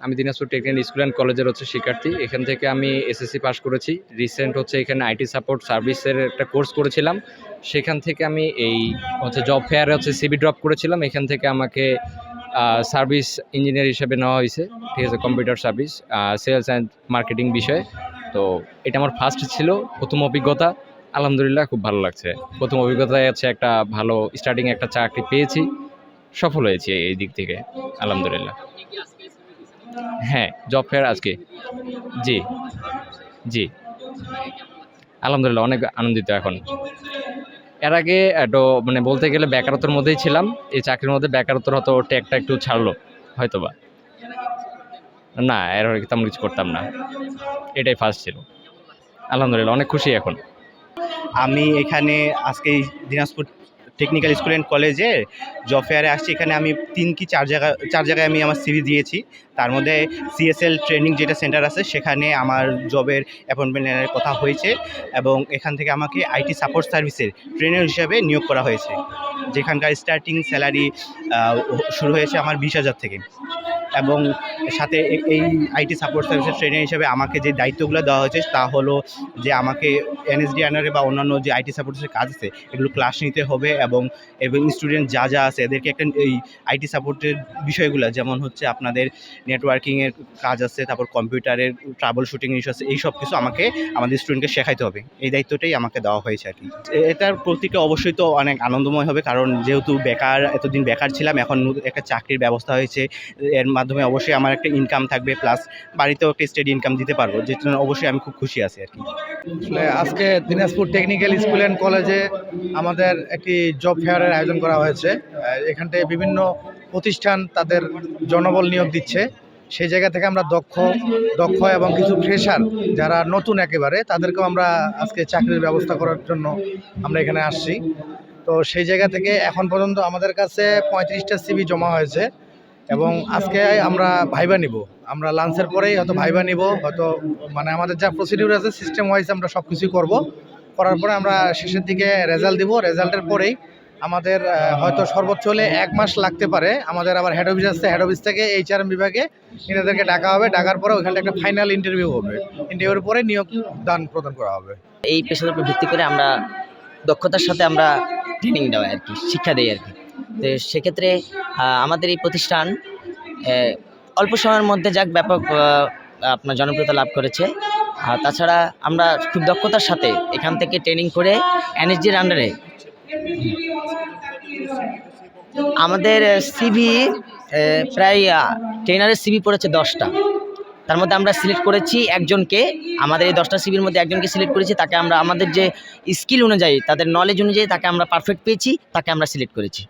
আমি Dinajpur technical school and কলেজের শিক্ষার্থী। এখান থেকে আমি এসএসসি পাস করেছি। রিসেন্ট এখানে আইটি সাপোর্ট সার্ভিসের একটা কোর্স করেছিলাম। সেখান থেকে আমি এই জব ফেয়ারে সিভি ড্রপ করেছিলাম। এখান থেকে আমাকে সার্ভিস ইঞ্জিনিয়ার হিসেবে নেওয়া হয়েছে, ঠিক আছে, computer service sales and marketing বিষয়ে। তো এটা আমার ফার্স্ট ছিল, প্রথম অভিজ্ঞতা। আলহামদুলিল্লাহ খুব ভালো লাগছে। প্রথম অভিজ্ঞতায় একটা ভালো স্টার্টিং একটা চাকরি পেয়েছি, সফল হয়েছি এই দিক থেকে আলহামদুলিল্লাহ। হ্যাঁ, জব ফেয়ার আজকে। জি জি, আলহামদুলিল্লাহ অনেক আনন্দিত এখন। এর আগে একটু বলতে গেলে বেকারত্বের মধ্যেই ছিলাম। এই চাকরির মধ্যে বেকারত্বের ট্যাগটা একটু ছাড়লো হয়তোবা। না, এর আগে তেমন কিছু করতাম না, এটাই ফার্স্ট ছিল। আলহামদুলিল্লাহ অনেক খুশি এখন। আমি এখানে আজকে দিনাজপুর টেকনিক্যাল স্কুল অ্যান্ড কলেজে জব ফেয়ারে আসছি। এখানে আমি 3 কি 4 জায়গায় আমি আমার সিভি দিয়েছি। তার মধ্যে সিএসএল ট্রেনিং যেটা সেন্টার আছে সেখানে আমার জবের অ্যাপয়েন্টমেন্ট নেওয়ার কথা হয়েছে, এবং এখান থেকে আমাকে আইটি সাপোর্ট সার্ভিসের ট্রেনার হিসাবে নিয়োগ করা হয়েছে, যেখানকার স্টার্টিং স্যালারি শুরু হয়েছে আমার 20,000 থেকে। এবং সাথে এই আইটি সাপোর্ট সার্ভিসের ট্রেনার হিসেবে আমাকে যে দায়িত্বগুলো দেওয়া হয়েছে তা হলো যে আমাকে এনএসডি আন্ডারে বা অন্যান্য যে আইটি সাপোর্টের কাজ আছে এগুলো ক্লাস নিতে হবে, এবং স্টুডেন্ট যা আছে এদেরকে একটা এই আইটি সাপোর্টের বিষয়গুলো, যেমন আপনাদের নেটওয়ার্কিংয়ের কাজ আছে, তারপর কম্পিউটারের ট্রাবল শুটিং ইস্যু আছে, এই সব কিছু আমাকে আমাদের স্টুডেন্টকে শেখাইতে হবে। এই দায়িত্বটাই আমাকে দেওয়া হয়েছে আর কি। এটার প্রতিটা অবশ্যই তো অনেক আনন্দময় হবে, কারণ যেহেতু এতদিন বেকার ছিলাম, এখন একটা চাকরির ব্যবস্থা হয়েছে। এর মাধ্যমে অবশ্যই আমার একটা ইনকাম থাকবে, প্লাস বাড়িতেও একটা স্টেডি ইনকাম দিতে পারবো, যেটা জন্য অবশ্যই আমি খুব খুশি আছি আর কি। আজকে দিনাজপুর টেকনিক্যাল স্কুল অ্যান্ড কলেজে আমাদের একটি জব ফেয়ারের আয়োজন করা হয়েছে। এখানটায় বিভিন্ন প্রতিষ্ঠান তাদের জনবল নিয়োগ দিচ্ছে। সেই জায়গা থেকে আমরা দক্ষ এবং কিছু ফ্রেশার যারা নতুন একেবারে তাদেরকেও আমরা আজকে চাকরির ব্যবস্থা করার জন্য আমরা এখানে আসছি। তো সেই জায়গা থেকে এখন পর্যন্ত আমাদের কাছে 35টা সিভি জমা হয়েছে, এবং আজকে আমরা ভাইবা নিব। আমরা লাঞ্চের পরেই হয়তো ভাইবা নিব, হয়তো আমাদের যা প্রসিডিউর আছে সিস্টেম ওয়াইজ আমরা সব কিছুই করার পরে আমরা শেষের দিকে রেজাল্ট দিব। রেজাল্টের পরেই আমাদের হয়তো সর্বোচ্চ হলে 1 মাস লাগতে পারে। আমাদের আবার হেড অফিস আছে, হেড অফিস থেকে এইচআরএম বিভাগে এনাদেরকে ডাকা হবে। ডাকার পরে ওইখানে একটা ফাইনাল ইন্টারভিউ হবে। ইন্টারভিউর পরে নিয়োগ প্রদান করা হবে। এই পেশার উপর ভিত্তি করে আমরা দক্ষতার সাথে আমরা ট্রেনিং দেওয়া আর কি, শিক্ষা দেই আর কি। তো সেক্ষেত্রে আমাদের এই প্রতিষ্ঠান অল্প সময়ের মধ্যে ব্যাপক আপনার জনপ্রিয়তা লাভ করেছে। তাছাড়া আমরা খুব দক্ষতার সাথে এখান থেকে ট্রেনিং করে এনএসডির আন্ডারে আমাদের সিভি প্রায় ট্রেনারের সিভি পড়েছে 10টা। তার মধ্যে আমরা সিলেক্ট করেছি একজনকে। আমাদের এই 10টা সিভির মধ্যে একজনকে সিলেক্ট করেছি, তাকে আমরা আমাদের যে স্কিল অনুযায়ী, তাদের নলেজ অনুযায়ী তাকে আমরা পারফেক্ট পেয়েছি, তাকে আমরা সিলেক্ট করেছি।